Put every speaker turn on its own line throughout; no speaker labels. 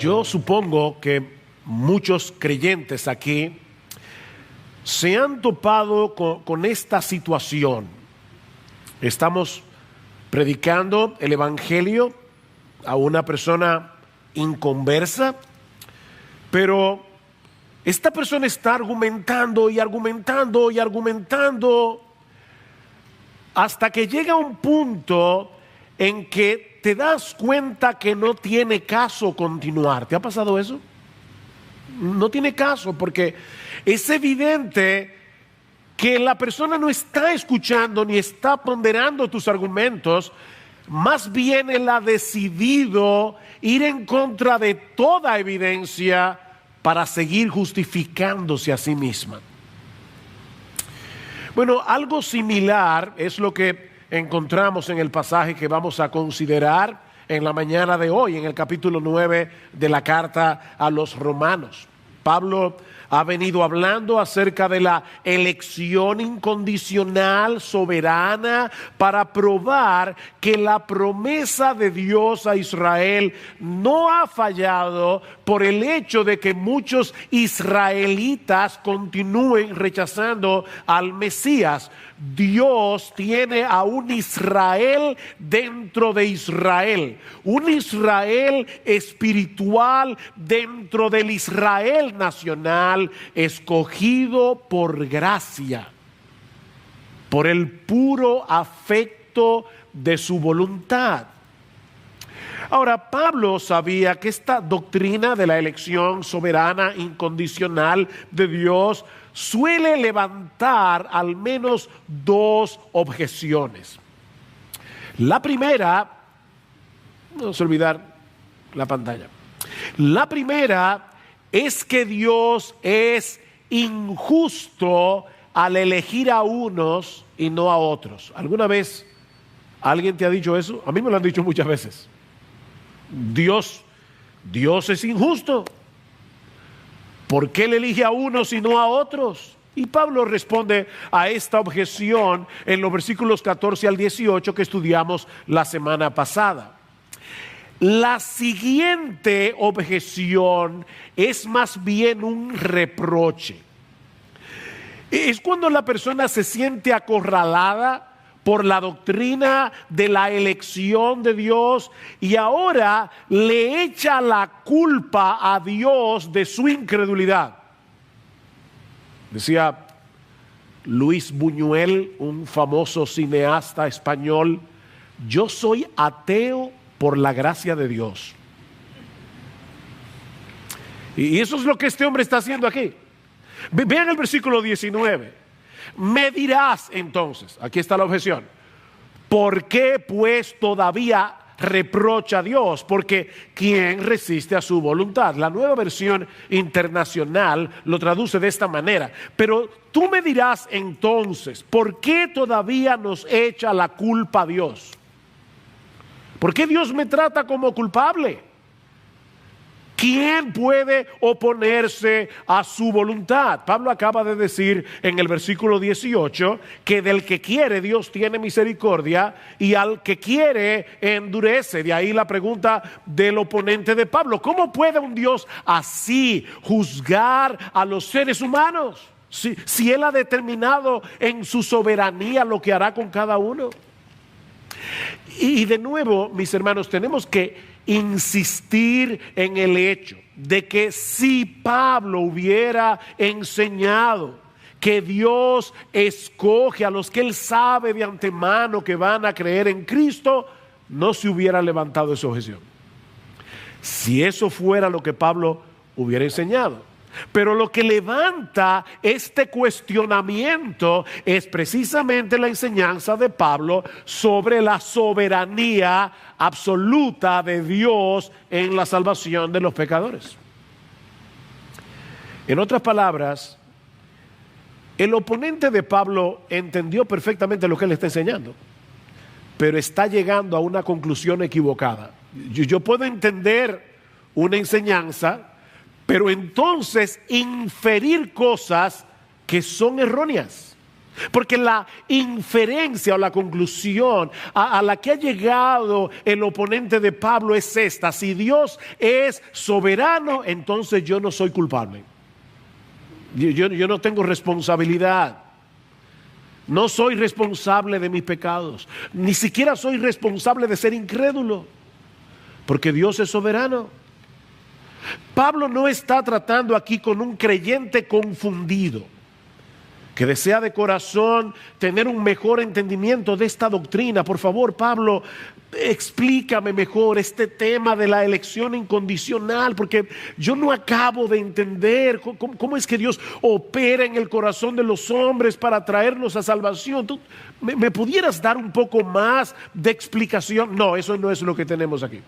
Yo supongo que muchos creyentes aquí se han topado con esta situación. Estamos predicando el evangelio a una persona inconversa, pero esta persona está argumentando y argumentando y argumentando hasta que llega un punto en que te das cuenta que no tiene caso continuar. ¿Te ha pasado eso? No tiene caso, porque es evidente que la persona no está escuchando ni está ponderando tus argumentos. Más bien él ha decidido ir en contra de toda evidencia para seguir justificándose a sí misma. Bueno, algo similar es lo que encontramos en el pasaje que vamos a considerar en la mañana de hoy, en el capítulo 9 de la carta a los Romanos. Pablo ha venido hablando acerca de la elección incondicional, soberana, para probar que la promesa de Dios a Israel no ha fallado por el hecho de que muchos israelitas continúen rechazando al Mesías. Dios tiene a un Israel dentro de Israel, un Israel espiritual dentro del Israel nacional, escogido por gracia, por el puro afecto de su voluntad. Ahora, Pablo sabía que esta doctrina de la elección soberana incondicional de Dios suele levantar al menos dos objeciones. La primera, vamos a olvidar la pantalla. La primera es que Dios es injusto al elegir a unos y no a otros. ¿Alguna vez alguien te ha dicho eso? A mí me lo han dicho muchas veces. Dios es injusto. ¿Por qué le elige a unos y no a otros? Y Pablo responde a esta objeción en los versículos 14 al 18 que estudiamos la semana pasada. La siguiente objeción es más bien un reproche. Es cuando la persona se siente acorralada por la doctrina de la elección de Dios y ahora le echa la culpa a Dios de su incredulidad. Decía Luis Buñuel, un famoso cineasta español: yo soy ateo por la gracia de Dios. Y eso es lo que este hombre está haciendo aquí. Vean el versículo 19. Me dirás entonces, aquí está la objeción, ¿por qué pues todavía reprocha a Dios? Porque ¿quién resiste a su voluntad? La Nueva Versión Internacional lo traduce de esta manera. Pero tú me dirás entonces, ¿por qué todavía nos echa la culpa a Dios? ¿Por qué Dios me trata como culpable? ¿Quién puede oponerse a su voluntad? Pablo acaba de decir en el versículo 18 que del que quiere Dios tiene misericordia y al que quiere endurece. De ahí la pregunta del oponente de Pablo: ¿cómo puede un Dios así juzgar a los seres humanos? Si Él ha determinado en su soberanía lo que hará con cada uno. Y de nuevo, mis hermanos, tenemos que insistir en el hecho de que si Pablo hubiera enseñado que Dios escoge a los que Él sabe de antemano que van a creer en Cristo, no se hubiera levantado esa objeción. Si eso fuera lo que Pablo hubiera enseñado. Pero lo que levanta este cuestionamiento es precisamente la enseñanza de Pablo sobre la soberanía absoluta de Dios en la salvación de los pecadores. En otras palabras, el oponente de Pablo entendió perfectamente lo que él está enseñando, pero está llegando a una conclusión equivocada. Yo puedo entender una enseñanza, pero entonces inferir cosas que son erróneas. Porque la inferencia o la conclusión a la que ha llegado el oponente de Pablo es esta: si Dios es soberano, entonces yo no soy culpable. Yo no tengo responsabilidad. No soy responsable de mis pecados. Ni siquiera soy responsable de ser incrédulo, porque Dios es soberano. Pablo no está tratando aquí con un creyente confundido, que desea de corazón tener un mejor entendimiento de esta doctrina. Por favor, Pablo, explícame mejor este tema de la elección incondicional, porque yo no acabo de entender cómo es que Dios opera en el corazón de los hombres para traernos a salvación. ¿Tú me pudieras dar un poco más de explicación? No, eso no es lo que tenemos aquí.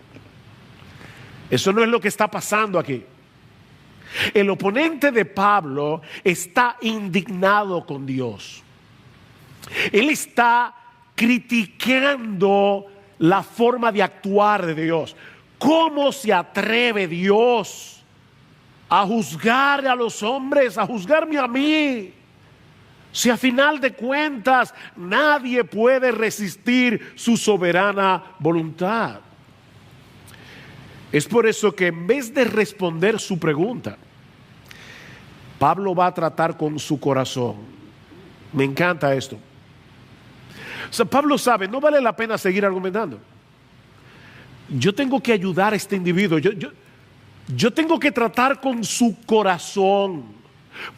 Eso no es lo que está pasando aquí. El oponente de Pablo está indignado con Dios. Él está criticando la forma de actuar de Dios. ¿Cómo se atreve Dios a juzgar a los hombres, a juzgarme a mí? Si a final de cuentas nadie puede resistir su soberana voluntad. Es por eso que en vez de responder su pregunta, Pablo va a tratar con su corazón. Me encanta esto. O sea, Pablo sabe, no vale la pena seguir argumentando. Yo tengo que ayudar a este individuo. Yo tengo que tratar con su corazón,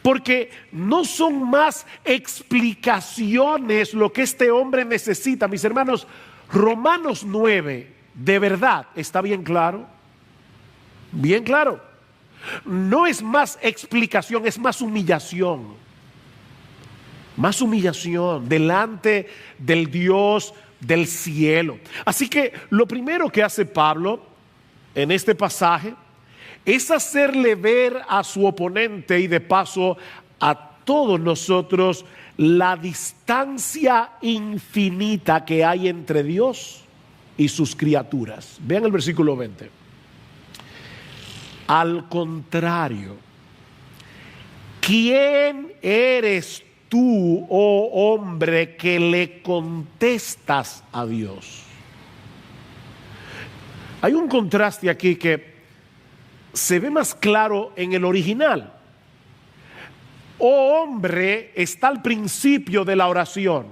porque no son más explicaciones lo que este hombre necesita. Mis hermanos, Romanos 9, de verdad, está bien claro. Bien claro. No es más explicación, es más humillación. Más humillación delante del Dios del cielo. Así que lo primero que hace Pablo en este pasaje es hacerle ver a su oponente y de paso a todos nosotros la distancia infinita que hay entre Dios y sus criaturas. Vean el versículo 20. Al contrario, ¿quién eres tú, oh hombre, que le contestas a Dios? Hay un contraste aquí que se ve más claro en el original. Oh hombre está al principio de la oración,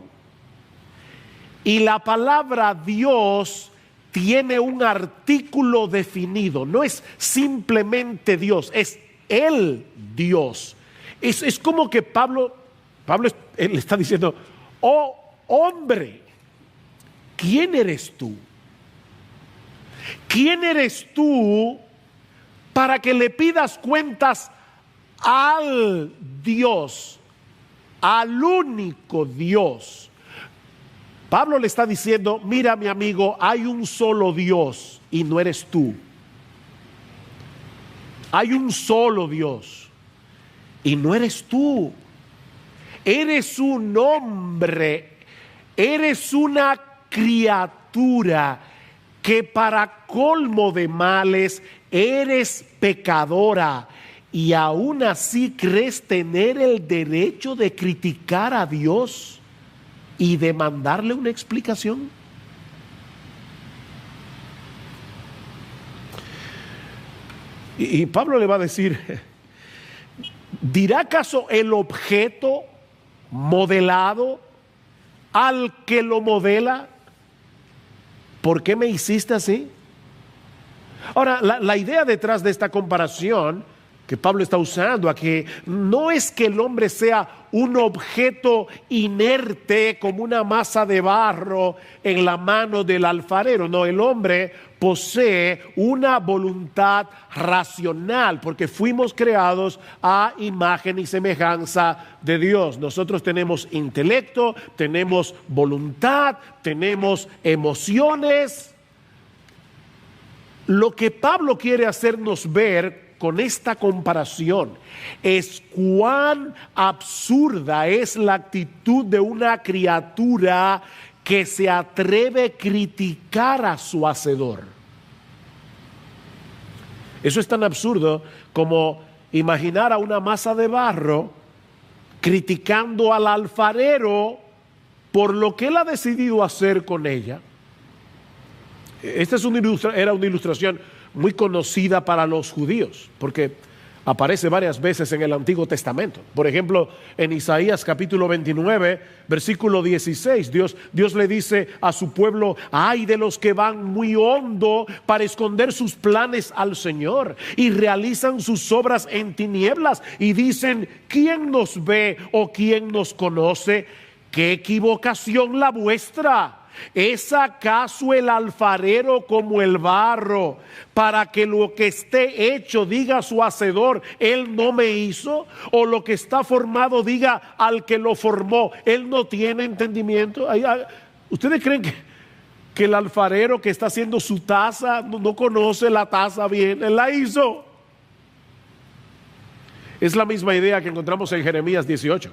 y la palabra Dios tiene un artículo definido. No es simplemente Dios, es el Dios. Es como que Pablo le está diciendo: oh hombre, ¿quién eres tú? ¿Quién eres tú para que le pidas cuentas al Dios, al único Dios? Pablo le está diciendo: mira, mi amigo, hay un solo Dios y no eres tú. Hay un solo Dios y no eres tú. Eres un hombre, eres una criatura que para colmo de males eres pecadora, y aún así crees tener el derecho de criticar a Dios y demandarle una explicación. Y Pablo le va a decir: ¿dirá acaso el objeto modelado al que lo modela: ¿por qué me hiciste así? Ahora, la idea detrás de esta comparación que Pablo está usando aquí no es que el hombre sea un objeto inerte como una masa de barro en la mano del alfarero. No, el hombre posee una voluntad racional, porque fuimos creados a imagen y semejanza de Dios. Nosotros tenemos intelecto, tenemos voluntad, tenemos emociones. Lo que Pablo quiere hacernos ver con esta comparación es cuán absurda es la actitud de una criatura que se atreve a criticar a su hacedor. Eso es tan absurdo como imaginar a una masa de barro criticando al alfarero por lo que él ha decidido hacer con ella. Esta era una ilustración muy conocida para los judíos, porque aparece varias veces en el Antiguo Testamento. Por ejemplo, en Isaías capítulo 29, versículo 16, Dios le dice a su pueblo: ay de los que van muy hondo para esconder sus planes al Señor y realizan sus obras en tinieblas y dicen: ¿quién nos ve o quién nos conoce? ¡Qué equivocación la vuestra! ¿Es acaso el alfarero como el barro, para que lo que esté hecho diga a su hacedor: él no me hizo? ¿O lo que está formado diga al que lo formó: él no tiene entendimiento? ¿Ustedes creen que el alfarero que está haciendo su taza no conoce la taza bien? Él la hizo. Es la misma idea que encontramos en Jeremías 18.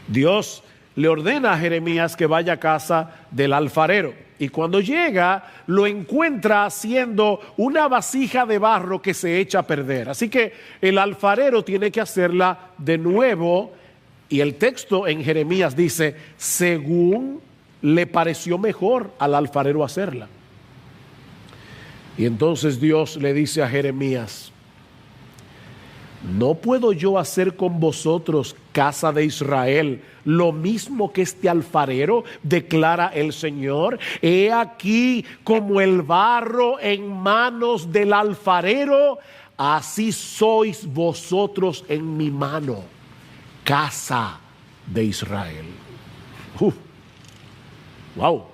Dios le ordena a Jeremías que vaya a casa del alfarero, y cuando llega lo encuentra haciendo una vasija de barro que se echa a perder. Así que el alfarero tiene que hacerla de nuevo, y el texto en Jeremías dice: según le pareció mejor al alfarero hacerla. Y entonces Dios le dice a Jeremías: ¿no puedo yo hacer con vosotros, casa de Israel, lo mismo que este alfarero? Declara el Señor. He aquí como el barro en manos del alfarero, así sois vosotros en mi mano, casa de Israel. Wow.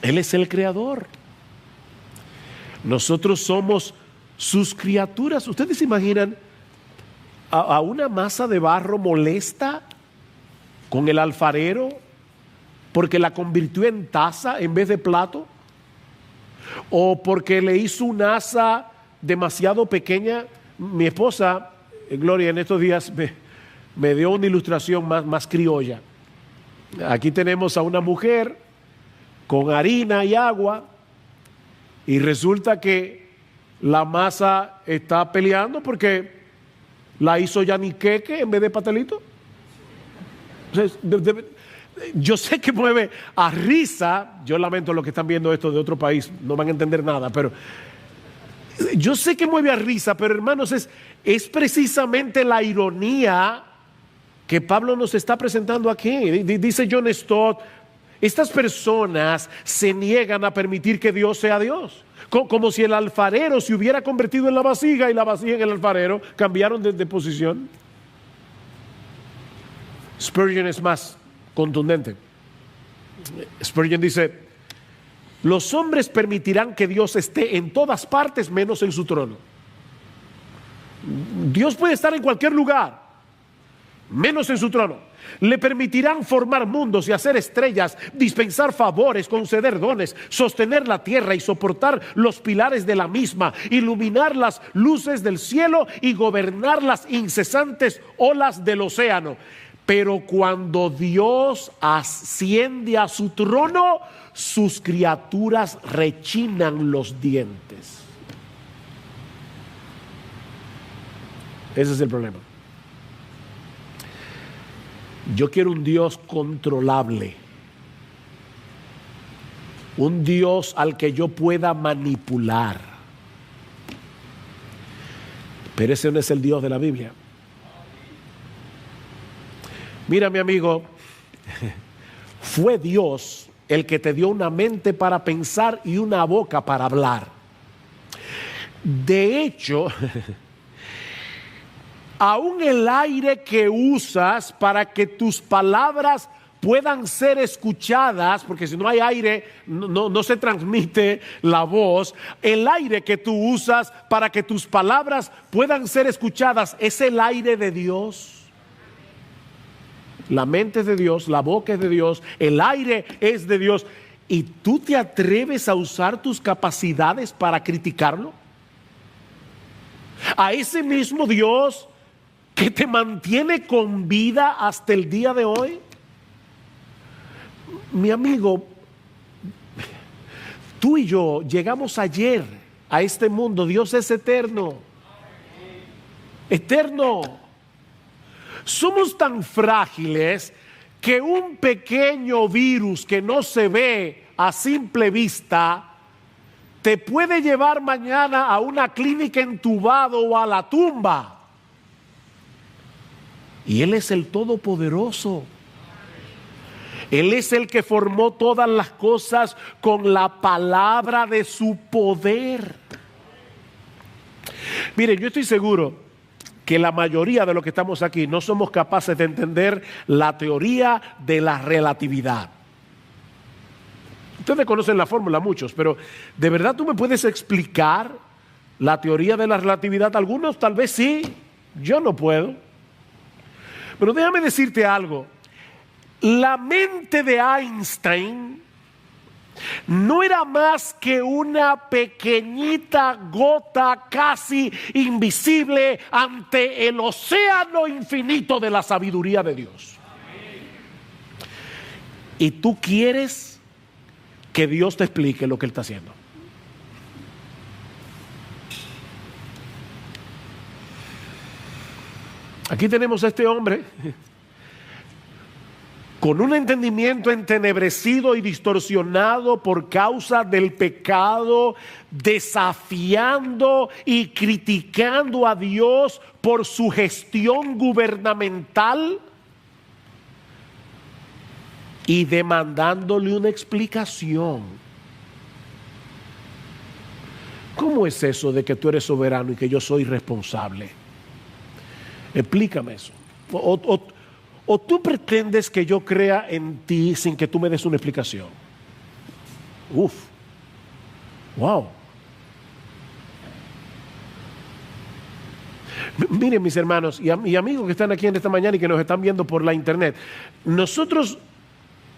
Él es el creador. Nosotros somos sus criaturas. ¿Ustedes se imaginan a una masa de barro molesta con el alfarero porque la convirtió en taza en vez de plato? ¿O porque le hizo una asa demasiado pequeña? Mi esposa, Gloria, en estos días me dio una ilustración más criolla. Aquí tenemos a una mujer con harina y agua, y resulta que la masa está peleando porque la hizo yaniqueque en vez de pastelito. Entonces, yo sé que mueve a risa. Yo lamento los que están viendo esto de otro país, no van a entender nada, pero yo sé que mueve a risa, pero hermanos, es precisamente la ironía que Pablo nos está presentando aquí. Dice John Stott: estas personas se niegan a permitir que Dios sea Dios. Como si el alfarero se hubiera convertido en la vasija y la vasija en el alfarero cambiaron de posición. Spurgeon es más contundente. Spurgeon dice: los hombres permitirán que Dios esté en todas partes menos en su trono. Dios puede estar en cualquier lugar menos en su trono. Le permitirán formar mundos y hacer estrellas, dispensar favores, conceder dones, sostener la tierra y soportar los pilares de la misma, iluminar las luces del cielo y gobernar las incesantes olas del océano. Pero cuando Dios asciende a su trono, sus criaturas rechinan los dientes. Ese es el problema. Yo quiero un Dios controlable, un Dios al que yo pueda manipular. Pero ese no es el Dios de la Biblia. Mira, mi amigo, fue Dios el que te dio una mente para pensar y una boca para hablar. De hecho, aún el aire que usas para que tus palabras puedan ser escuchadas, porque si no hay aire no se transmite la voz. El aire que tú usas para que tus palabras puedan ser escuchadas es el aire de Dios. La mente es de Dios, la boca es de Dios, el aire es de Dios. ¿Y tú te atreves a usar tus capacidades para criticarlo? A ese mismo Dios que te mantiene con vida hasta el día de hoy. Mi amigo, tú y yo llegamos ayer a este mundo. Dios es eterno. Eterno. Somos tan frágiles que un pequeño virus que no se ve a simple vista te puede llevar mañana a una clínica entubado o a la tumba. Y Él es el Todopoderoso. Él es el que formó todas las cosas con la palabra de su poder. Miren, yo estoy seguro que la mayoría de los que estamos aquí no somos capaces de entender la teoría de la relatividad. Ustedes conocen la fórmula, muchos, pero ¿de verdad tú me puedes explicar la teoría de la relatividad? Algunos tal vez sí, yo no puedo. Pero déjame decirte algo. La mente de Einstein no era más que una pequeñita gota casi invisible ante el océano infinito de la sabiduría de Dios. Y tú quieres que Dios te explique lo que Él está haciendo. Aquí tenemos a este hombre con un entendimiento entenebrecido y distorsionado por causa del pecado, desafiando y criticando a Dios por su gestión gubernamental y demandándole una explicación. ¿Cómo es eso de que tú eres soberano y que yo soy responsable? Explícame eso. ¿O tú pretendes que yo crea en ti sin que tú me des una explicación? Wow. Miren, mis hermanos y amigos que están aquí en esta mañana y que nos están viendo por la internet, nosotros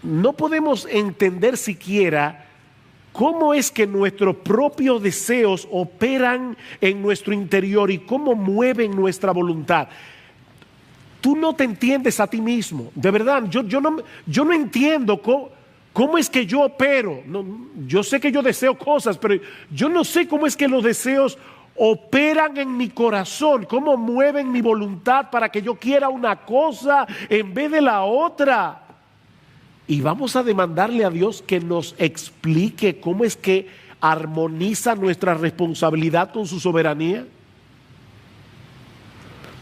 no podemos entender siquiera cómo es que nuestros propios deseos operan en nuestro interior y cómo mueven nuestra voluntad. Tú no te entiendes a ti mismo, de verdad. Yo no entiendo cómo es que yo opero. No, yo sé que yo deseo cosas, pero yo no sé cómo es que los deseos operan en mi corazón, cómo mueven mi voluntad para que yo quiera una cosa en vez de la otra. Y vamos a demandarle a Dios que nos explique cómo es que armoniza nuestra responsabilidad con su soberanía.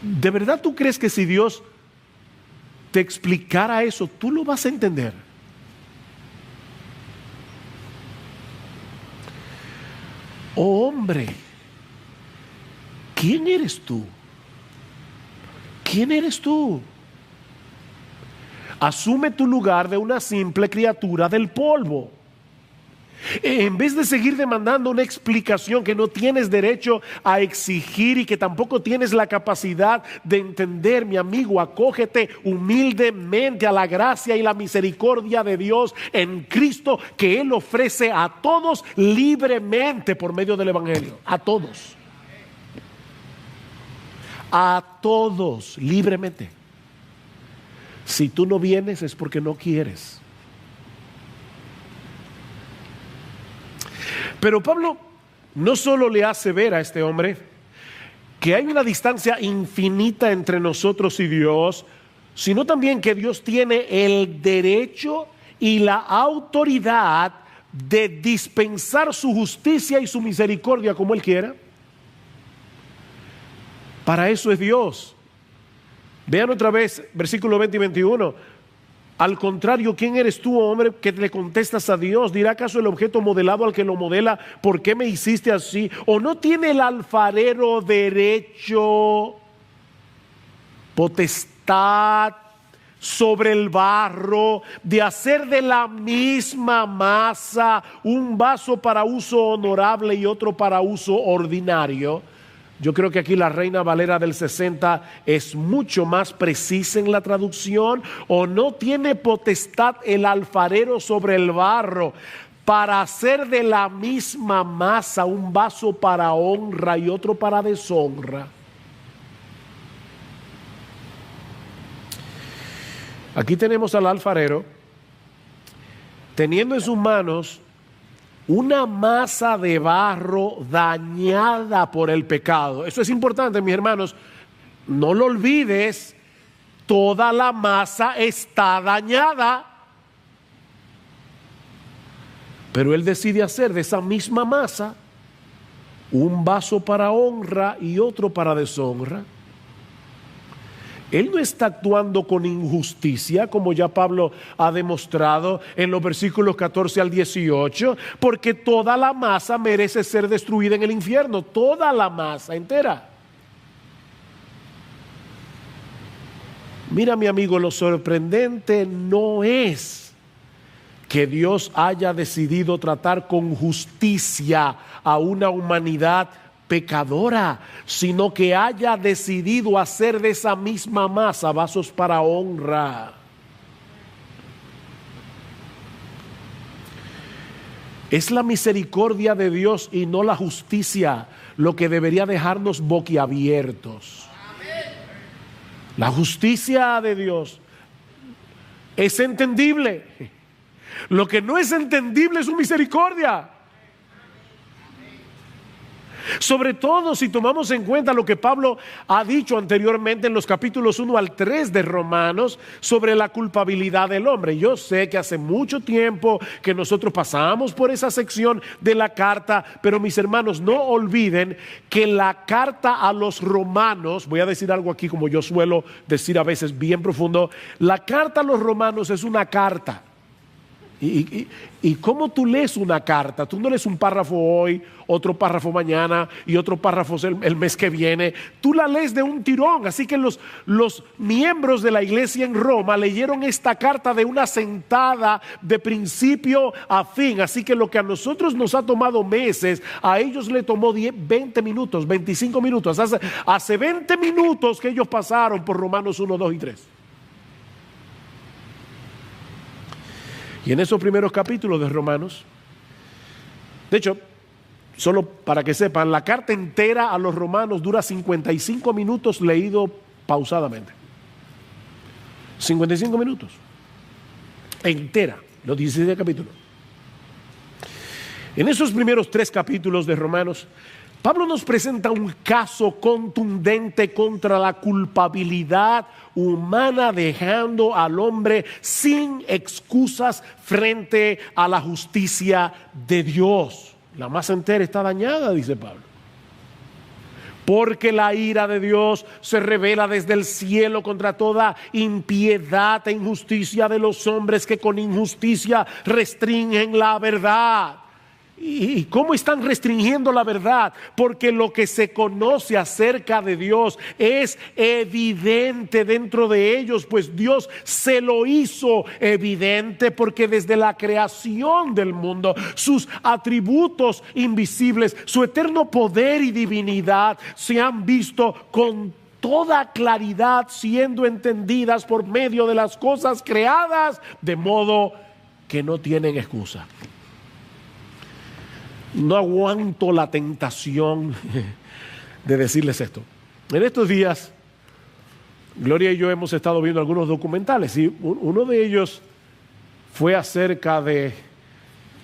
¿De verdad tú crees que si Dios te explicara eso, tú lo vas a entender? Oh hombre, ¿quién eres tú? ¿Quién eres tú? Asume tu lugar de una simple criatura del polvo. En vez de seguir demandando una explicación que no tienes derecho a exigir y que tampoco tienes la capacidad de entender, mi amigo, acógete humildemente a la gracia y la misericordia de Dios en Cristo, que Él ofrece a todos libremente por medio del Evangelio. A todos. A todos libremente. Si tú no vienes es porque no quieres. Pero Pablo no solo le hace ver a este hombre que hay una distancia infinita entre nosotros y Dios, sino también que Dios tiene el derecho y la autoridad de dispensar su justicia y su misericordia como Él quiera. Para eso es Dios. Vean otra vez versículo 20 y 21. Al contrario, ¿quién eres tú, hombre, que le contestas a Dios? ¿Dirá acaso el objeto modelado al que lo modela, ¿por qué me hiciste así? ¿O no tiene el alfarero derecho, potestad sobre el barro, de hacer de la misma masa un vaso para uso honorable y otro para uso ordinario? Yo creo que aquí la Reina Valera del 60 es mucho más precisa en la traducción. ¿O no tiene potestad el alfarero sobre el barro para hacer de la misma masa un vaso para honra y otro para deshonra? Aquí tenemos al alfarero teniendo en sus manos una masa de barro dañada por el pecado. Eso es importante, mis hermanos. No lo olvides. toda la masa está dañada. Pero Él decide hacer de esa misma masa un vaso para honra y otro para deshonra. Él no está actuando con injusticia, como ya Pablo ha demostrado en los versículos 14 al 18, porque toda la masa merece ser destruida en el infierno, toda la masa entera. Mira, mi amigo, lo sorprendente no es que Dios haya decidido tratar con justicia a una humanidad pecadora, sino que haya decidido hacer de esa misma masa vasos para honra. Es la misericordia de Dios y no la justicia lo que debería dejarnos boquiabiertos. La justicia de Dios es entendible. Lo que no es entendible es su misericordia. Sobre todo si tomamos en cuenta lo que Pablo ha dicho anteriormente en los capítulos 1 al 3 de Romanos sobre la culpabilidad del hombre. Yo sé que hace mucho tiempo que nosotros pasamos por esa sección de la carta, pero mis hermanos, no olviden que la carta a los romanos, voy a decir algo aquí como yo suelo decir a veces bien profundo, la carta a los romanos es una carta. ¿Y cómo tú lees una carta? Tú no lees un párrafo hoy, otro párrafo mañana y otro párrafo el mes que viene. Tú la lees de un tirón. Así que los miembros de la iglesia en Roma leyeron esta carta de una sentada de principio a fin. Así que lo que a nosotros nos ha tomado meses, a ellos le tomó 20 minutos, 25 minutos. Hace 20 minutos que ellos pasaron por Romanos 1, 2 y 3. Y en esos primeros capítulos de Romanos, de hecho, solo para que sepan, la carta entera a los romanos dura 55 minutos leído pausadamente. 55 minutos. Entera, los 17 capítulos. En esos primeros 3 capítulos de Romanos, Pablo nos presenta un caso contundente contra la culpabilidad humana, dejando al hombre sin excusas frente a la justicia de Dios. La masa entera está dañada, dice Pablo. Porque la ira de Dios se revela desde el cielo contra toda impiedad e injusticia de los hombres que con injusticia restringen la verdad. ¿Y cómo están restringiendo la verdad? Porque lo que se conoce acerca de Dios es evidente dentro de ellos, pues Dios se lo hizo evidente, porque desde la creación del mundo, sus atributos invisibles, su eterno poder y divinidad se han visto con toda claridad, siendo entendidas por medio de las cosas creadas, de modo que no tienen excusa. No aguanto la tentación de decirles esto. En estos días, Gloria y yo hemos estado viendo algunos documentales y uno de ellos fue acerca de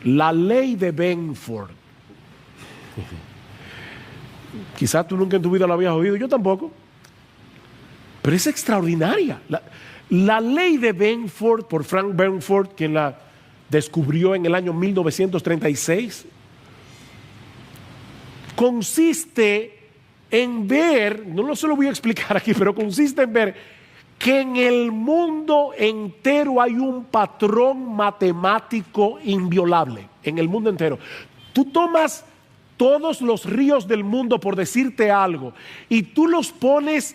la ley de Benford. Quizás tú nunca en tu vida la habías oído, yo tampoco. Pero es extraordinaria. La ley de Benford, por Frank Benford, quien la descubrió en el año 1936, consiste en ver, no se lo voy a explicar aquí, pero consiste en ver que en el mundo entero hay un patrón matemático inviolable, en el mundo entero. Tú tomas todos los ríos del mundo, por decirte algo, y tú los pones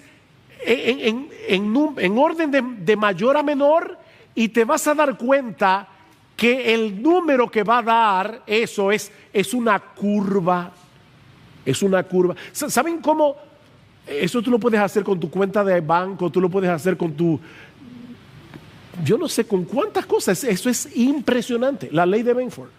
en orden de mayor a menor, y te vas a dar cuenta que el número que va a dar eso es una curva. Es una curva. ¿Saben cómo? Eso tú lo puedes hacer con tu cuenta de banco, tú lo puedes hacer con tu... Yo no sé con cuántas cosas. Eso es impresionante. La ley de Benford.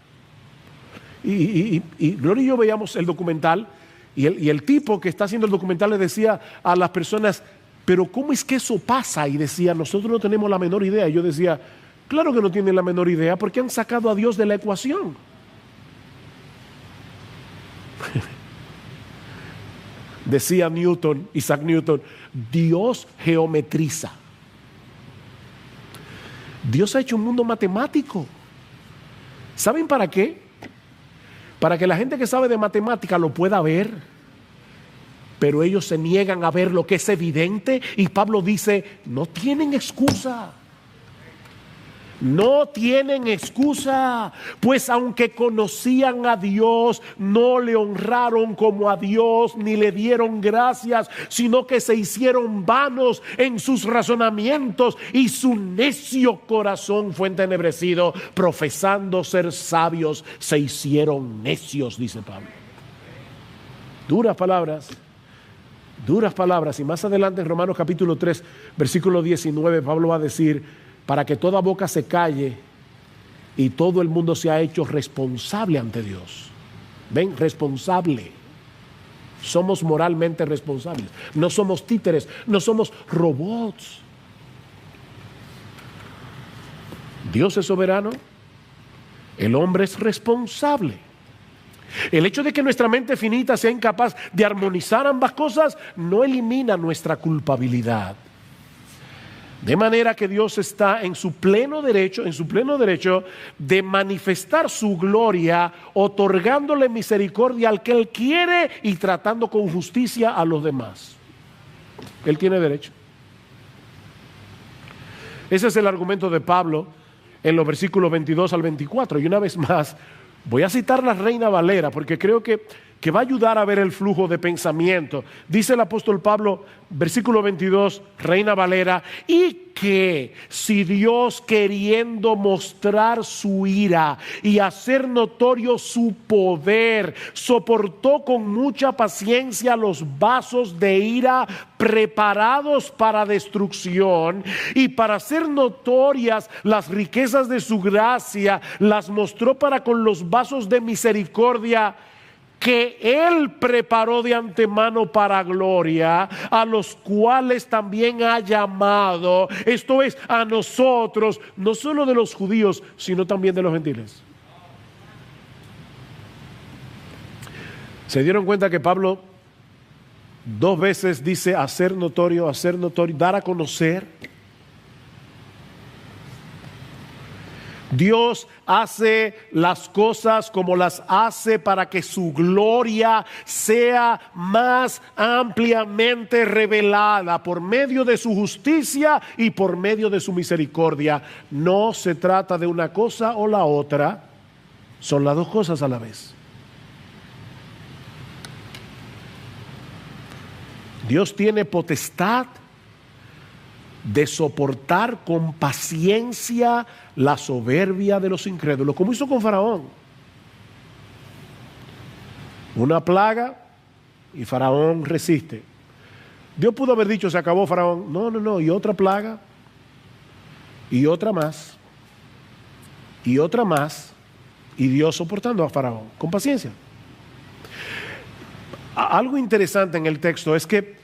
Y Gloria y yo veíamos el documental y el tipo que está haciendo el documental le decía a las personas, pero ¿cómo es que eso pasa? Y decía, nosotros no tenemos la menor idea. Y yo decía, claro que no tienen la menor idea, porque han sacado a Dios de la ecuación. Decía Isaac Newton, Dios geometriza. Dios ha hecho un mundo matemático. ¿Saben para qué? Para que la gente que sabe de matemática lo pueda ver. Pero ellos se niegan a ver lo que es evidente. Y Pablo dice, no tienen excusa. No tienen excusa, pues aunque conocían a Dios, no le honraron como a Dios, ni le dieron gracias, sino que se hicieron vanos en sus razonamientos y su necio corazón fue entenebrecido. Profesando ser sabios, se hicieron necios, dice Pablo. Duras palabras. Y más adelante en Romanos capítulo 3, versículo 19, Pablo va a decir, para que toda boca se calle y todo el mundo se ha hecho responsable ante Dios. ¿Ven? Responsable. Somos moralmente responsables. No somos títeres, no somos robots. Dios es soberano, el hombre es responsable. El hecho de que nuestra mente finita sea incapaz de armonizar ambas cosas no elimina nuestra culpabilidad. De manera que Dios está en su pleno derecho de manifestar su gloria, otorgándole misericordia al que Él quiere y tratando con justicia a los demás. Él tiene derecho. Ese es el argumento de Pablo en los versículos 22 al 24. Y una vez más, voy a citar la Reina Valera porque creo que va a ayudar a ver el flujo de pensamiento. Dice el apóstol Pablo, versículo 22, Reina Valera, y que si Dios, queriendo mostrar su ira y hacer notorio su poder, soportó con mucha paciencia los vasos de ira preparados para destrucción, y para hacer notorias las riquezas de su gracia, las mostró para con los vasos de misericordia que Él preparó de antemano para gloria, a los cuales también ha llamado, esto es, a nosotros, no solo de los judíos, sino también de los gentiles. ¿Se dieron cuenta que Pablo 2 veces dice hacer notorio, dar a conocer? Dios hace las cosas como las hace para que su gloria sea más ampliamente revelada por medio de su justicia y por medio de su misericordia. No se trata de una cosa o la otra, son las dos cosas a la vez. Dios tiene potestad de soportar con paciencia la soberbia de los incrédulos, como hizo con Faraón. Una plaga y Faraón resiste. Dios pudo haber dicho, se acabó Faraón. No, y otra plaga, y otra más, y otra más, y Dios soportando a Faraón con paciencia. Algo interesante en el texto es que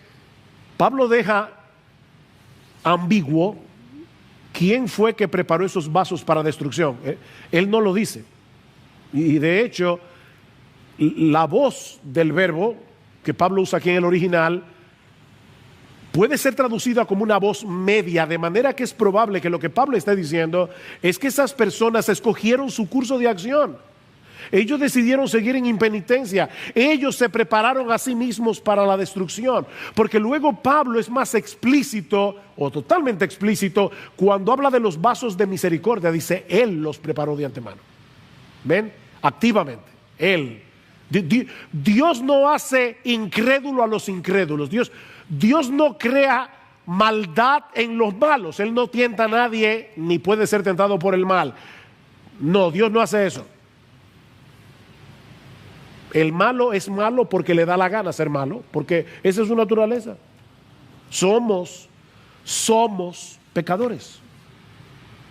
Pablo deja ambiguo quién fue que preparó esos vasos para destrucción. Él no lo dice. Y de hecho, la voz del verbo que Pablo usa aquí en el original puede ser traducida como una voz media, de manera que es probable que lo que Pablo está diciendo es que esas personas escogieron su curso de acción. Ellos decidieron seguir en impenitencia. Ellos se prepararon a sí mismos para la destrucción. Porque luego Pablo es más explícito, o totalmente explícito, cuando habla de los vasos de misericordia. Dice, Él los preparó de antemano. ¿Ven? Activamente. Él. Dios no hace incrédulo a los incrédulos. Dios no crea maldad en los malos. Él no tienta a nadie, ni puede ser tentado por el mal. No, Dios no hace eso. El malo es malo porque le da la gana ser malo, porque esa es su naturaleza. Somos pecadores.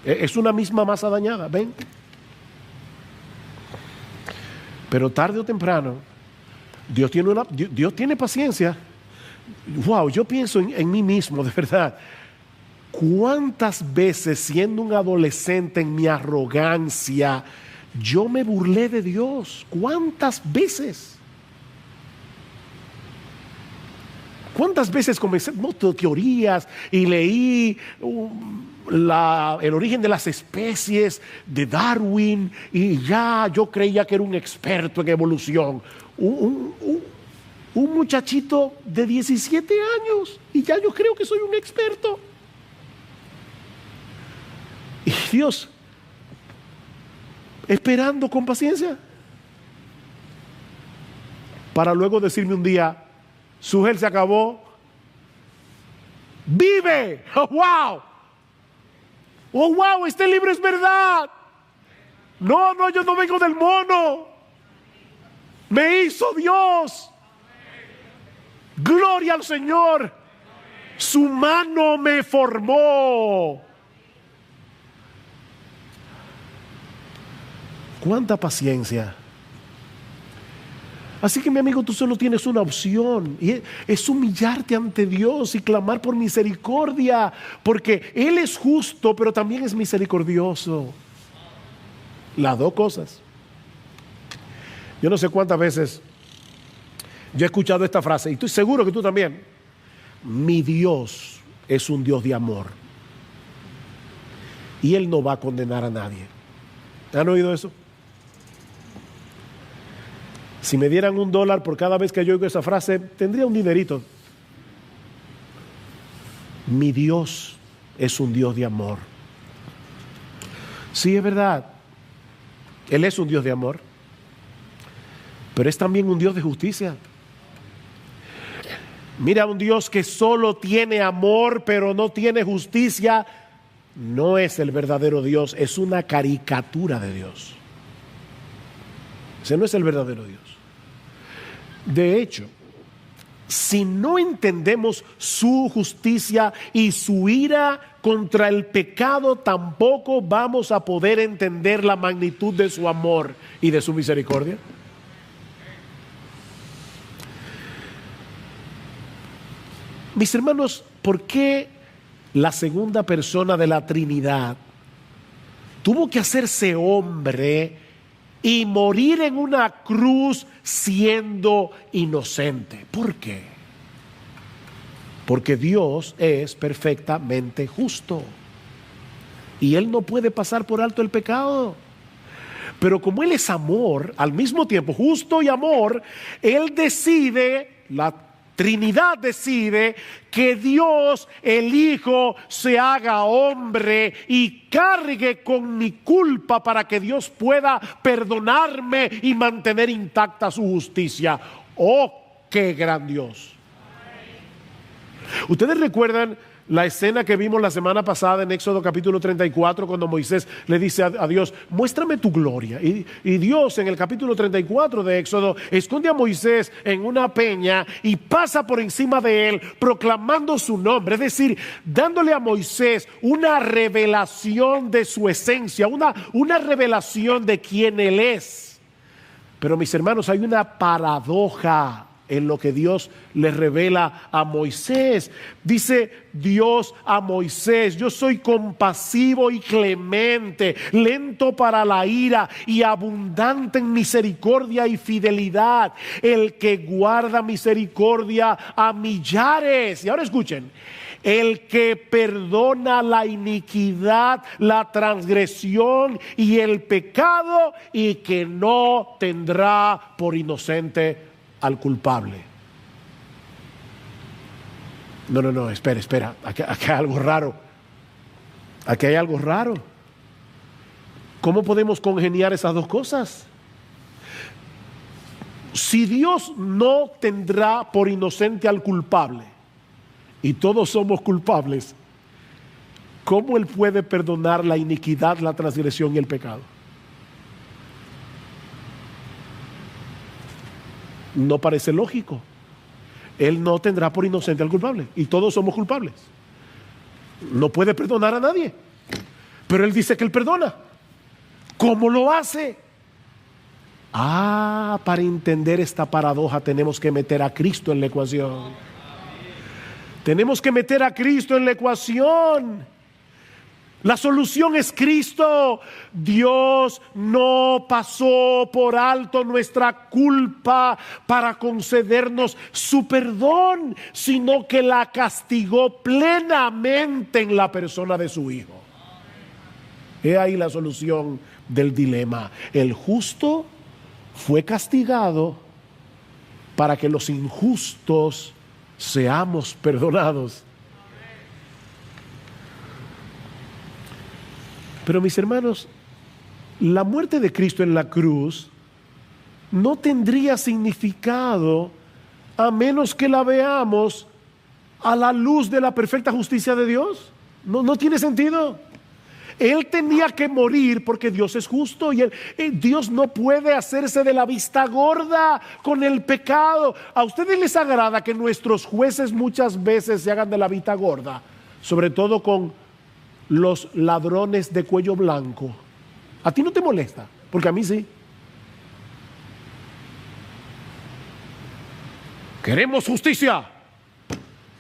Es una misma masa dañada, ¿ven? Pero tarde o temprano, Dios tiene paciencia. Wow, yo pienso en mí mismo, de verdad. ¿Cuántas veces, siendo un adolescente en mi arrogancia, yo me burlé de Dios? ¿Cuántas veces? ¿Cuántas veces comencé teorías y leí el origen de las especies de Darwin y ya yo creía que era un experto en evolución? Un muchachito de 17 años y ya yo creo que soy un experto. Y Dios, esperando con paciencia, para luego decirme un día, su gel se acabó, vive, oh wow, este libro es verdad. No, yo no vengo del mono, me hizo Dios, gloria al Señor, su mano me formó. Cuánta paciencia. Así que mi amigo, tú solo tienes una opción y es humillarte ante Dios y clamar por misericordia, porque Él es justo, pero también es misericordioso. Las dos cosas. Yo no sé cuántas veces yo he escuchado esta frase y estoy seguro que tú también. Mi Dios es un Dios de amor y Él no va a condenar a nadie. ¿Han oído eso? Si me dieran $1 por cada vez que yo oigo esa frase, tendría un dinerito. Mi Dios es un Dios de amor. Sí, es verdad. Él es un Dios de amor, pero es también un Dios de justicia. Mira, un Dios que solo tiene amor, pero no tiene justicia, no es el verdadero Dios, es una caricatura de Dios. Ese no es el verdadero Dios. De hecho, si no entendemos su justicia y su ira contra el pecado, tampoco vamos a poder entender la magnitud de su amor y de su misericordia. Mis hermanos, ¿por qué la segunda persona de la Trinidad tuvo que hacerse hombre y morir en una cruz siendo inocente? ¿Por qué? Porque Dios es perfectamente justo y Él no puede pasar por alto el pecado. Pero como Él es amor, al mismo tiempo justo y amor, Él decide, la Trinidad decide que Dios, el Hijo, se haga hombre y cargue con mi culpa para que Dios pueda perdonarme y mantener intacta su justicia. ¡Oh, qué gran Dios! ¿Ustedes recuerdan la escena que vimos la semana pasada en Éxodo capítulo 34, cuando Moisés le dice a Dios, muéstrame tu gloria? Y Dios en el capítulo 34 de Éxodo esconde a Moisés en una peña y pasa por encima de él proclamando su nombre, es decir, dándole a Moisés una revelación de su esencia, una revelación de quién él es. Pero mis hermanos, hay una paradoja en lo que Dios le revela a Moisés. Dice Dios a Moisés, yo soy compasivo y clemente, lento para la ira y abundante en misericordia y fidelidad, el que guarda misericordia a millares. Y ahora escuchen, el que perdona la iniquidad, la transgresión y el pecado, y que no tendrá por inocente al culpable. No, espera, aquí hay algo raro. Aquí hay algo raro. ¿Cómo podemos congeniar esas dos cosas? Si Dios no tendrá por inocente al culpable, y todos somos culpables, ¿cómo Él puede perdonar la iniquidad, la transgresión y el pecado? No parece lógico. Él no tendrá por inocente al culpable y todos somos culpables. No puede perdonar a nadie, pero Él dice que Él perdona. ¿Cómo lo hace? Para entender esta paradoja tenemos que meter a Cristo en la ecuación. Tenemos que meter a Cristo en la ecuación. La solución es Cristo. Dios no pasó por alto nuestra culpa para concedernos su perdón, sino que la castigó plenamente en la persona de su Hijo. He ahí la solución del dilema. El justo fue castigado para que los injustos seamos perdonados. Pero mis hermanos, la muerte de Cristo en la cruz no tendría significado a menos que la veamos a la luz de la perfecta justicia de Dios. No tiene sentido. Él tenía que morir porque Dios es justo y Dios no puede hacerse de la vista gorda con el pecado. ¿A ustedes les agrada que nuestros jueces muchas veces se hagan de la vista gorda? Sobre todo con los ladrones de cuello blanco. ¿A ti no te molesta? Porque a mí sí. Queremos justicia.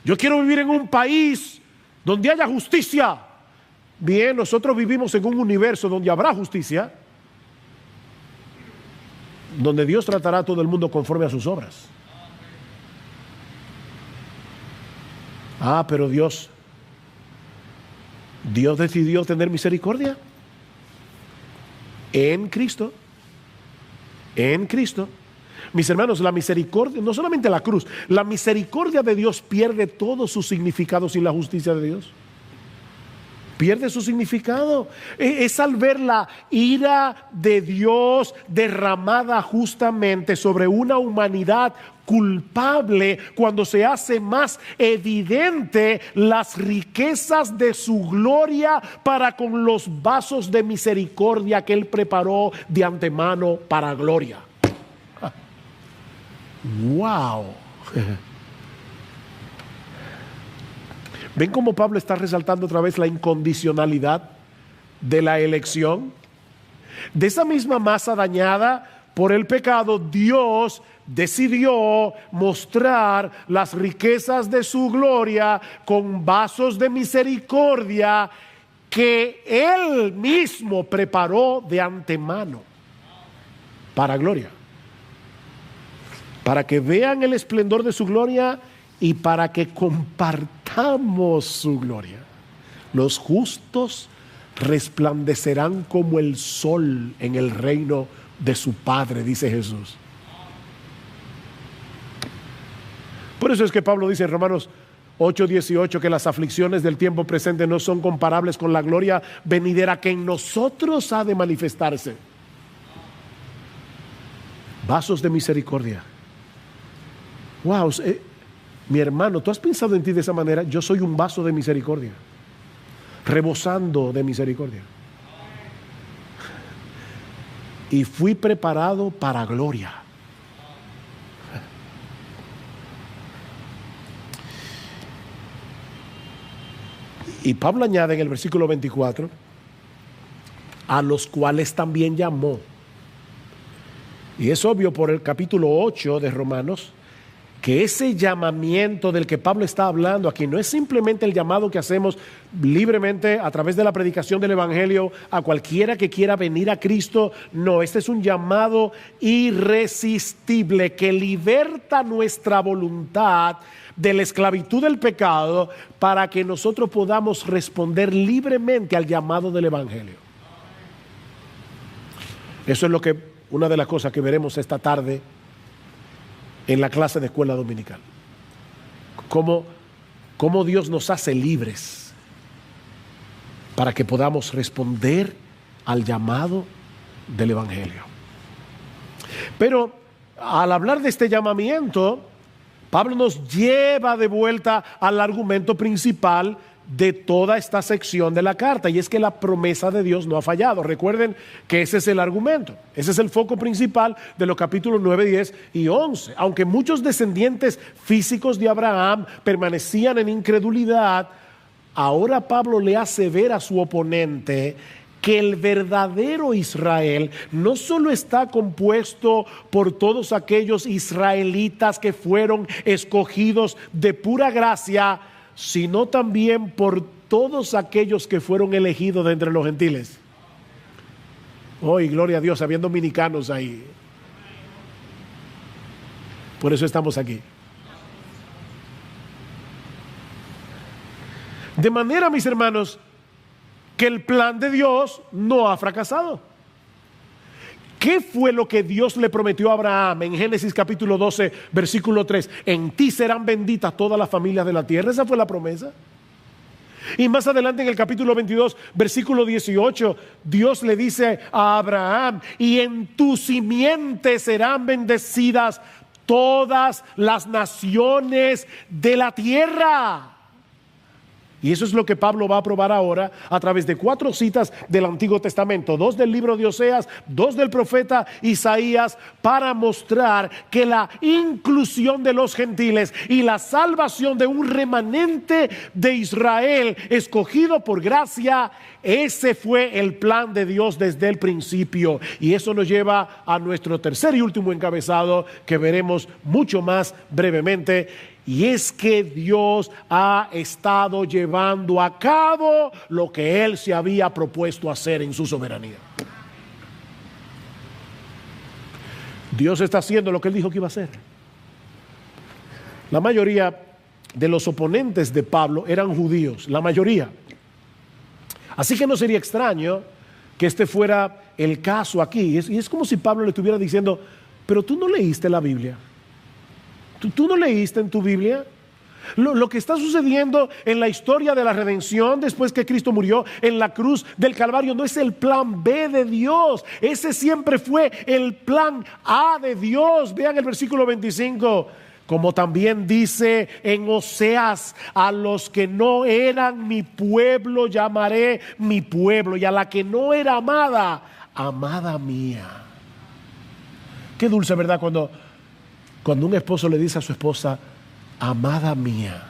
Yo quiero vivir en un país donde haya justicia. Bien, nosotros vivimos en un universo donde habrá justicia, donde Dios tratará a todo el mundo conforme a sus obras. Pero Dios decidió tener misericordia en Cristo. En Cristo. Mis hermanos, la misericordia, no solamente la cruz, la misericordia de Dios pierde todo su significado sin la justicia de Dios. Pierde su significado. Es al ver la ira de Dios derramada justamente sobre una humanidad culpable, cuando se hace más evidente las riquezas de su gloria para con los vasos de misericordia que Él preparó de antemano para gloria. ¡Wow! ¿Ven cómo Pablo está resaltando otra vez la incondicionalidad de la elección? De esa misma masa dañada por el pecado, Dios decidió mostrar las riquezas de su gloria con vasos de misericordia que Él mismo preparó de antemano para gloria. Para que vean el esplendor de su gloria y para que compartamos su gloria. Los justos resplandecerán como el sol en el reino de su Padre, dice Jesús. Por eso es que Pablo dice en Romanos 8:18 que las aflicciones del tiempo presente no son comparables con la gloria venidera que en nosotros ha de manifestarse. Vasos de misericordia. Wow, mi hermano, ¿tú has pensado en ti de esa manera? Yo soy un vaso de misericordia, rebosando de misericordia. Y fui preparado para gloria. Y Pablo añade en el versículo 24, a los cuales también llamó. Y es obvio por el capítulo 8 de Romanos, que ese llamamiento del que Pablo está hablando aquí no es simplemente el llamado que hacemos libremente a través de la predicación del Evangelio a cualquiera que quiera venir a Cristo. No, este es un llamado irresistible que liberta nuestra voluntad de la esclavitud del pecado para que nosotros podamos responder libremente al llamado del Evangelio. Eso es una de las cosas que veremos esta tarde en la clase de escuela dominical. Cómo Dios nos hace libres para que podamos responder al llamado del Evangelio. Pero al hablar de este llamamiento, Pablo nos lleva de vuelta al argumento principal de toda esta sección de la carta, y es que la promesa de Dios no ha fallado. Recuerden que ese es el argumento, ese es el foco principal de los capítulos 9, 10 y 11. Aunque muchos descendientes físicos de Abraham permanecían en incredulidad, ahora Pablo le hace ver a su oponente que el verdadero Israel no solo está compuesto por todos aquellos israelitas que fueron escogidos de pura gracia, sino también por todos aquellos que fueron elegidos de entre los gentiles. Hoy, gloria a Dios, habían dominicanos ahí. Por eso estamos aquí. De manera, mis hermanos, que el plan de Dios no ha fracasado. ¿Qué fue lo que Dios le prometió a Abraham en Génesis capítulo 12, versículo 3? En ti serán benditas todas las familias de la tierra. Esa fue la promesa. Y más adelante en el capítulo 22, versículo 18, Dios le dice a Abraham: y en tu simiente serán bendecidas todas las naciones de la tierra. Y eso es lo que Pablo va a probar ahora a través de 4 citas del Antiguo Testamento, 2 del libro de Oseas, 2 del profeta Isaías, para mostrar que la inclusión de los gentiles y la salvación de un remanente de Israel escogido por gracia, ese fue el plan de Dios desde el principio. Y eso nos lleva a nuestro tercer y último encabezado, que veremos mucho más brevemente. Y es que Dios ha estado llevando a cabo lo que Él se había propuesto hacer en su soberanía. Dios está haciendo lo que Él dijo que iba a hacer. La mayoría de los oponentes de Pablo eran judíos, la mayoría. Así que no sería extraño que este fuera el caso aquí. Y es como si Pablo le estuviera diciendo: pero tú no leíste la Biblia. ¿Tú no leíste en tu Biblia lo que está sucediendo en la historia de la redención después que Cristo murió en la cruz del Calvario? No es el plan B de Dios, ese siempre fue el plan A de Dios. Vean el versículo 25. Como también dice en Oseas: a los que no eran mi pueblo llamaré mi pueblo, y a la que no era amada, amada mía. Qué dulce, ¿verdad? Cuando un esposo le dice a su esposa: amada mía.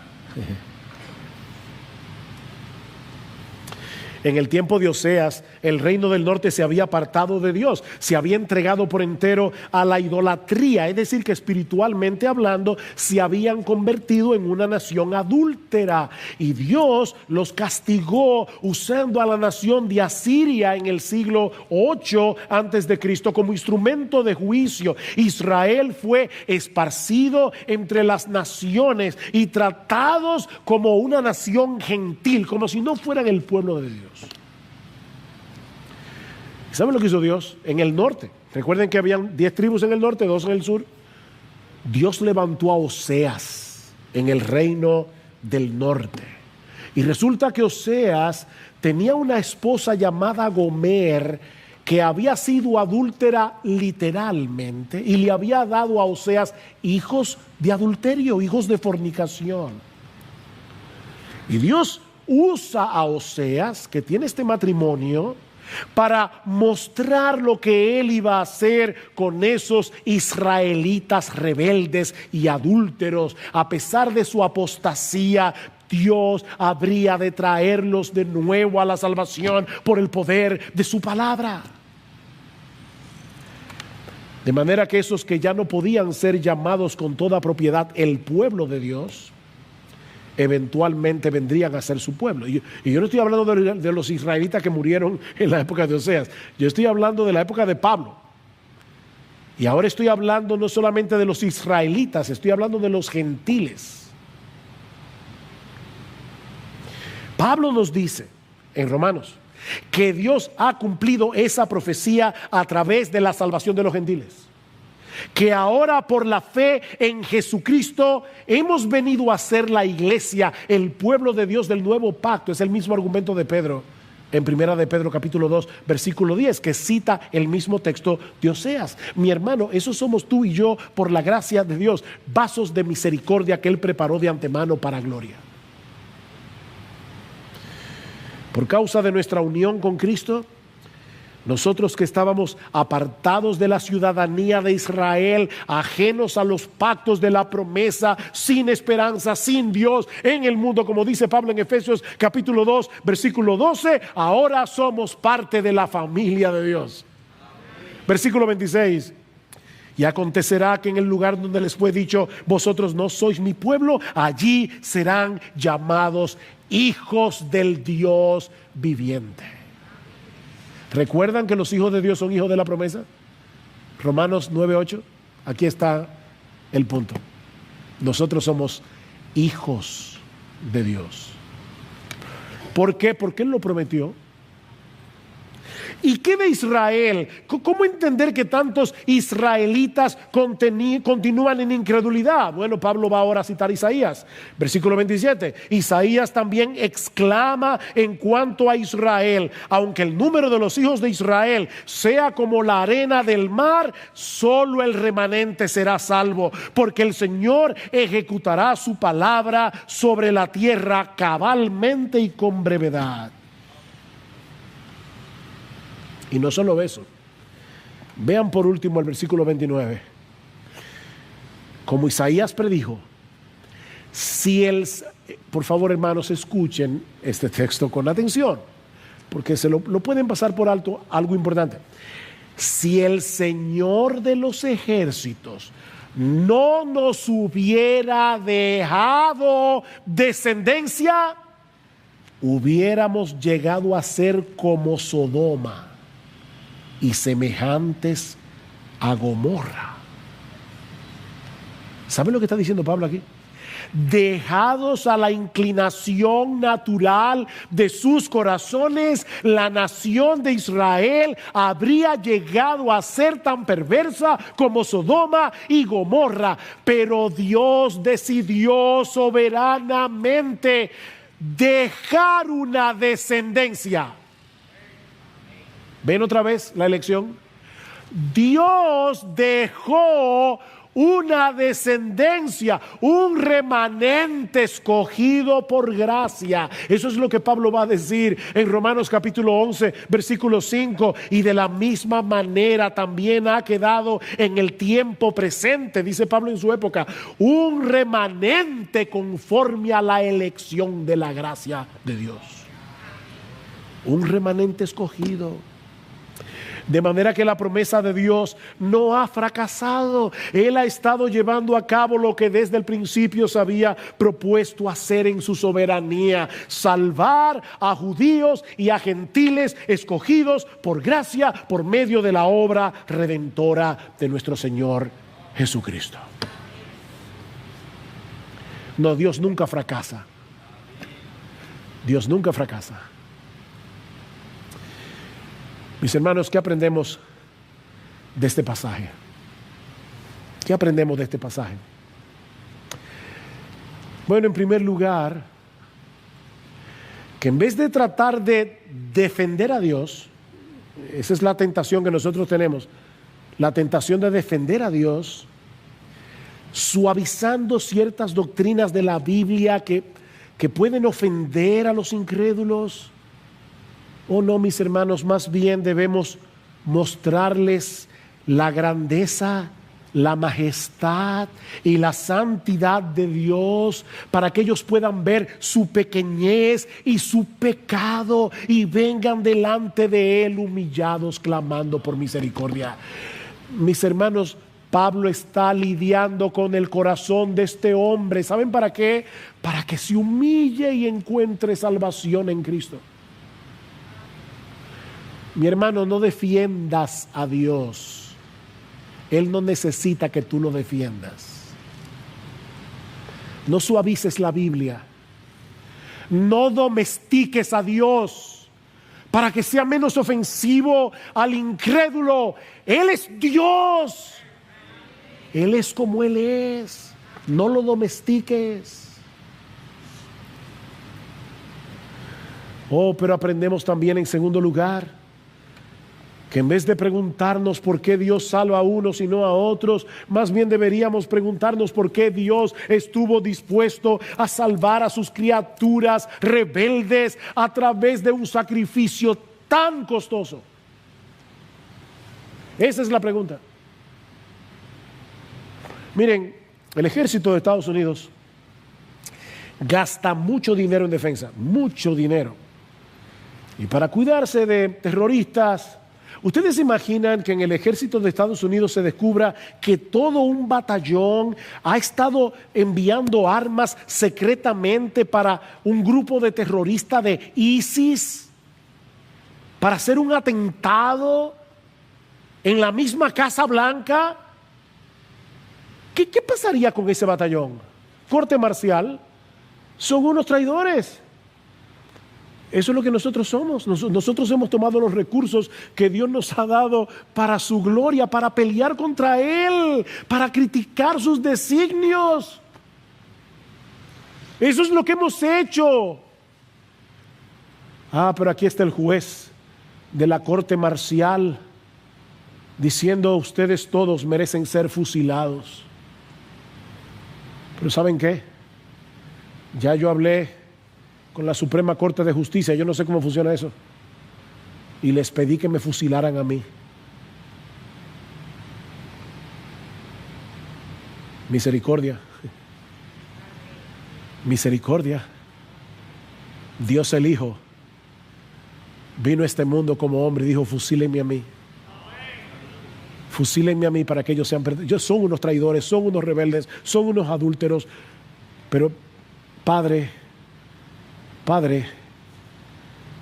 En el tiempo de Oseas, el reino del norte se había apartado de Dios, se había entregado por entero a la idolatría, es decir, que espiritualmente hablando se habían convertido en una nación adúltera, y Dios los castigó usando a la nación de Asiria en el siglo 8 antes de Cristo como instrumento de juicio. Israel fue esparcido entre las naciones y tratados como una nación gentil, como si no fueran el pueblo de Dios. ¿Saben lo que hizo Dios? En el norte, recuerden que habían 10 tribus en el norte, 2 en el sur. Dios levantó a Oseas en el reino del norte. Y resulta que Oseas tenía una esposa llamada Gomer, que había sido adúltera literalmente, y le había dado a Oseas hijos de adulterio, hijos de fornicación. Y Dios usa a Oseas, que tiene este matrimonio, para mostrar lo que él iba a hacer con esos israelitas rebeldes y adúlteros. A pesar de su apostasía, Dios habría de traerlos de nuevo a la salvación por el poder de su palabra. De manera que esos que ya no podían ser llamados con toda propiedad el pueblo de Dios, eventualmente vendrían a ser su pueblo. Y yo no estoy hablando de los israelitas que murieron en la época de Oseas. Yo estoy hablando de la época de Pablo. Y ahora estoy hablando no solamente de los israelitas, estoy hablando de los gentiles. Pablo nos dice en Romanos que Dios ha cumplido esa profecía a través de la salvación de los gentiles. Que ahora por la fe en Jesucristo hemos venido a ser la iglesia, el pueblo de Dios del nuevo pacto. Es el mismo argumento de Pedro en primera de Pedro capítulo 2 versículo 10, que cita el mismo texto de Oseas. Mi hermano, eso somos tú y yo por la gracia de Dios, vasos de misericordia que Él preparó de antemano para gloria. Por causa de nuestra unión con Cristo, nosotros que estábamos apartados de la ciudadanía de Israel, ajenos a los pactos de la promesa, sin esperanza, sin Dios en el mundo, como dice Pablo en Efesios capítulo 2, versículo 12, ahora somos parte de la familia de Dios. Versículo 26. Y acontecerá que en el lugar donde les fue dicho, vosotros no sois mi pueblo, allí serán llamados hijos del Dios viviente. ¿Recuerdan que los hijos de Dios son hijos de la promesa? Romanos 9:8. Aquí está el punto. Nosotros somos hijos de Dios. ¿Por qué? Porque Él lo prometió. ¿Y qué de Israel? ¿Cómo entender que tantos israelitas continúan en incredulidad? Bueno, Pablo va ahora a citar Isaías, versículo 27. Isaías también exclama en cuanto a Israel: aunque el número de los hijos de Israel sea como la arena del mar, solo el remanente será salvo, porque el Señor ejecutará su palabra sobre la tierra cabalmente y con brevedad. Y no solo eso, vean por último el versículo 29. Como Isaías predijo, por favor, hermanos, escuchen este texto con atención, porque lo pueden pasar por alto algo importante. Si el Señor de los ejércitos no nos hubiera dejado descendencia, hubiéramos llegado a ser como Sodoma y semejantes a Gomorra. ¿Saben lo que está diciendo Pablo aquí? Dejados a la inclinación natural de sus corazones, la nación de Israel habría llegado a ser tan perversa como Sodoma y Gomorra. Pero Dios decidió soberanamente dejar una descendencia. ¿Ven otra vez la elección? Dios dejó una descendencia, un remanente escogido por gracia. Eso es lo que Pablo va a decir en Romanos capítulo 11, versículo 5. Y de la misma manera también ha quedado en el tiempo presente, dice Pablo en su época, un remanente conforme a la elección de la gracia de Dios. Un remanente escogido. De manera que la promesa de Dios no ha fracasado. Él ha estado llevando a cabo lo que desde el principio se había propuesto hacer en su soberanía: salvar a judíos y a gentiles escogidos por gracia por medio de la obra redentora de nuestro Señor Jesucristo. No, Dios nunca fracasa. Dios nunca fracasa. Mis hermanos, ¿qué aprendemos de este pasaje? ¿Qué aprendemos de este pasaje? Bueno, en primer lugar, que en vez de tratar de defender a Dios, esa es la tentación que nosotros tenemos, la tentación de defender a Dios, suavizando ciertas doctrinas de la Biblia que pueden ofender a los incrédulos. Oh no, mis hermanos, más bien debemos mostrarles la grandeza, la majestad y la santidad de Dios, para que ellos puedan ver su pequeñez y su pecado y vengan delante de Él humillados, clamando por misericordia. Mis hermanos, Pablo está lidiando con el corazón de este hombre. ¿Saben para qué? Para que se humille y encuentre salvación en Cristo. Mi hermano, no defiendas a Dios. Él no necesita que tú lo defiendas. No suavices la Biblia. No domestiques a Dios para que sea menos ofensivo al incrédulo. Él es Dios. Él es como Él es. No lo domestiques. Oh, pero aprendemos también en segundo lugar que en vez de preguntarnos por qué Dios salva a unos y no a otros, más bien deberíamos preguntarnos por qué Dios estuvo dispuesto a salvar a sus criaturas rebeldes a través de un sacrificio tan costoso. Esa es la pregunta. Miren, el ejército de Estados Unidos gasta mucho dinero en defensa, mucho dinero. Y para cuidarse de terroristas, ¿Ustedes se imaginan que en el ejército de Estados Unidos se descubra que todo un batallón ha estado enviando armas secretamente para un grupo de terroristas de ISIS para hacer un atentado en la misma Casa Blanca? ¿Qué pasaría con ese batallón? Corte marcial. Son unos traidores. Eso es lo que nosotros somos. Nosotros hemos tomado los recursos que Dios nos ha dado para su gloria, para pelear contra Él, para criticar sus designios. Eso es lo que hemos hecho. Pero aquí está el juez de la corte marcial diciendo: ustedes todos merecen ser fusilados. Pero ¿saben qué? Ya yo hablé con la Suprema Corte de Justicia, yo no sé cómo funciona eso, y les pedí que me fusilaran a mí. Misericordia. Misericordia. Dios el Hijo vino a este mundo como hombre y dijo: fusílenme a mí. Fusílenme a mí para que ellos sean perdidos. Son unos traidores, son unos rebeldes, son unos adúlteros. Pero Padre,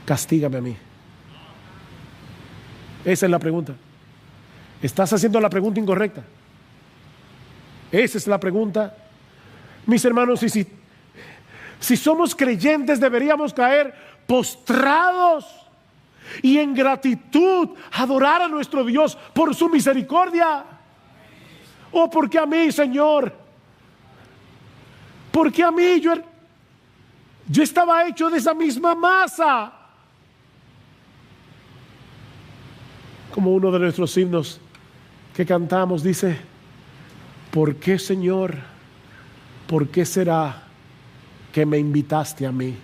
castígame a mí. Esa es la pregunta. Estás haciendo la pregunta incorrecta. Esa es la pregunta. Mis hermanos, si somos creyentes, deberíamos caer postrados y en gratitud adorar a nuestro Dios por su misericordia. Oh, ¿por qué a mí, Señor? ¿Por qué a mí? Yo estaba hecho de esa misma masa. Como uno de nuestros himnos que cantamos dice: ¿por qué, Señor? ¿Por qué será que me invitaste a mí?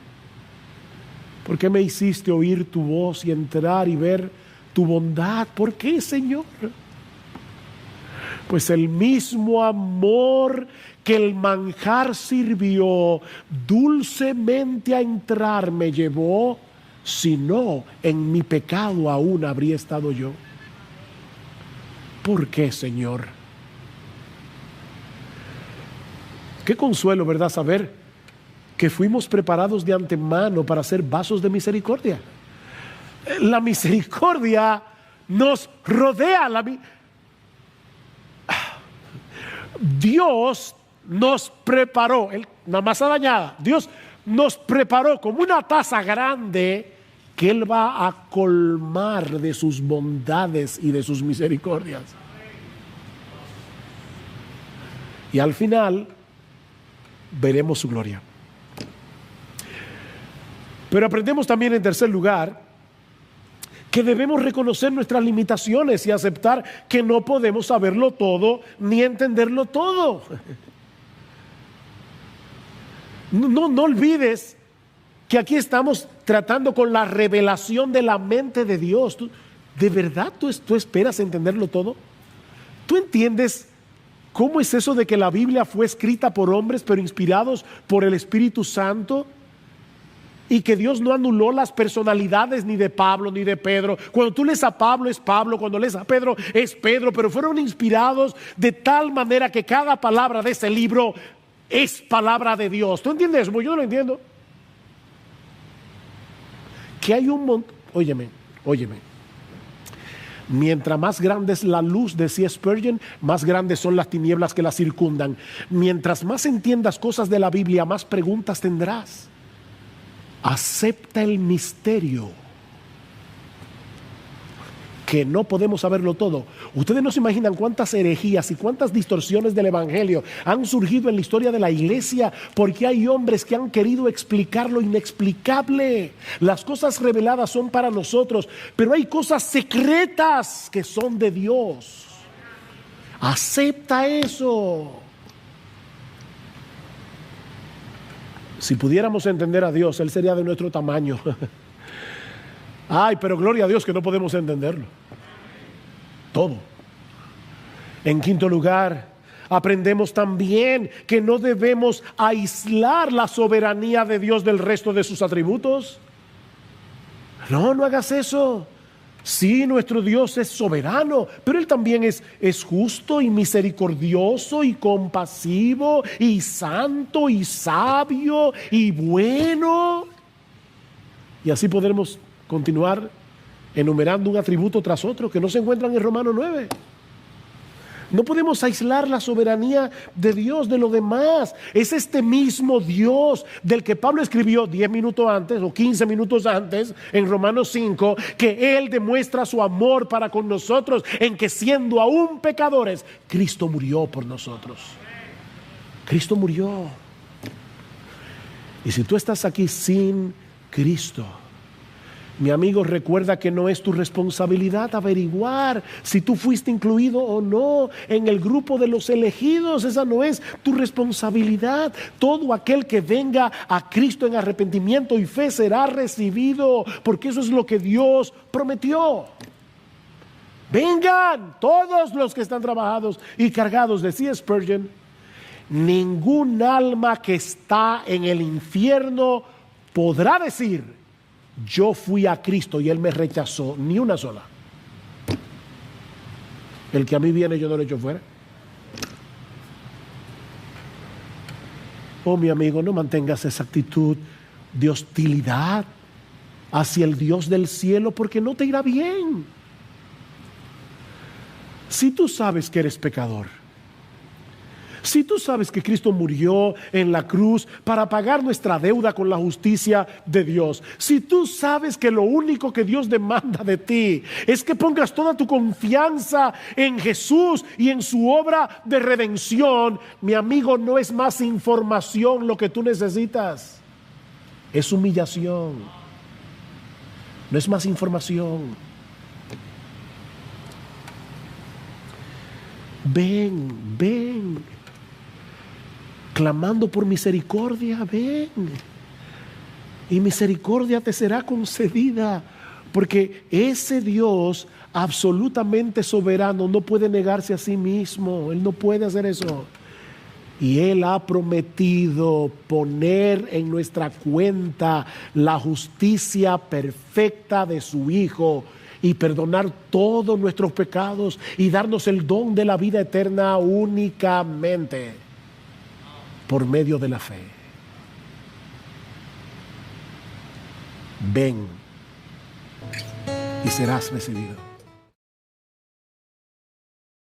¿Por qué me hiciste oír tu voz y entrar y ver tu bondad? ¿Por qué, Señor? Pues el mismo amor que el manjar sirvió dulcemente a entrar me llevó, si no, en mi pecado aún habría estado yo. ¿Por qué, Señor? Qué consuelo, ¿verdad? Saber que fuimos preparados de antemano para ser vasos de misericordia. La misericordia nos rodea. Dios nos preparó, la masa dañada, Dios nos preparó como una taza grande que Él va a colmar de sus bondades y de sus misericordias. Y al final veremos su gloria. Pero aprendemos también, en tercer lugar, que debemos reconocer nuestras limitaciones y aceptar que no podemos saberlo todo ni entenderlo todo. No olvides que aquí estamos tratando con la revelación de la mente de Dios. ¿De verdad tú esperas entenderlo todo? ¿Tú entiendes cómo es eso de que la Biblia fue escrita por hombres pero inspirados por el Espíritu Santo? Y que Dios no anuló las personalidades ni de Pablo ni de Pedro. Cuando tú lees a Pablo es Pablo, cuando lees a Pedro es Pedro, pero fueron inspirados de tal manera que cada palabra de ese libro es palabra de Dios. ¿Tú entiendes eso? Yo no lo entiendo. Que hay un montón, óyeme. Mientras más grande es la luz, decía Spurgeon, más grandes son las tinieblas que la circundan. Mientras más entiendas cosas de la Biblia, más preguntas tendrás. Acepta el misterio, que no podemos saberlo todo. Ustedes no se imaginan cuántas herejías y cuántas distorsiones del evangelio han surgido en la historia de la iglesia, porque hay hombres que han querido explicar lo inexplicable. Las cosas reveladas son para nosotros, pero hay cosas secretas que son de Dios. Acepta eso. Si pudiéramos entender a Dios, Él sería de nuestro tamaño. Ay, pero gloria a Dios que no podemos entenderlo todo. En quinto lugar, aprendemos también que no debemos aislar la soberanía de Dios del resto de sus atributos. No hagas eso. Sí, nuestro Dios es soberano, pero Él también es justo y misericordioso y compasivo y santo y sabio y bueno. Y así podremos continuar enumerando un atributo tras otro que no se encuentran en Romanos 9. No podemos aislar la soberanía de Dios de lo demás. Es este mismo Dios del que Pablo escribió 10 minutos antes o 15 minutos antes en Romanos 5, que Él demuestra su amor para con nosotros en que siendo aún pecadores, Cristo murió por nosotros. Cristo murió. Y si tú estás aquí sin Cristo, mi amigo, recuerda que no es tu responsabilidad averiguar si tú fuiste incluido o no en el grupo de los elegidos. Esa no es tu responsabilidad. Todo aquel que venga a Cristo en arrepentimiento y fe será recibido, porque eso es lo que Dios prometió. Vengan todos los que están trabajados y cargados, decía Spurgeon. Ningún alma que está en el infierno podrá decir: yo fui a Cristo y Él me rechazó, ni una sola. El que a mí viene yo no lo echo fuera. Oh, mi amigo, no mantengas esa actitud de hostilidad hacia el Dios del cielo, porque no te irá bien. Si tú sabes que eres pecador, si tú sabes que Cristo murió en la cruz para pagar nuestra deuda con la justicia de Dios, si tú sabes que lo único que Dios demanda de ti es que pongas toda tu confianza en Jesús y en su obra de redención, mi amigo, no es más información lo que tú necesitas, es humillación. No es más información. Ven, clamando por misericordia, ven, y misericordia te será concedida, porque ese Dios absolutamente soberano no puede negarse a sí mismo. Él no puede hacer eso, y Él ha prometido poner en nuestra cuenta la justicia perfecta de su Hijo y perdonar todos nuestros pecados y darnos el don de la vida eterna únicamente por medio de la fe. Ven y serás recibido.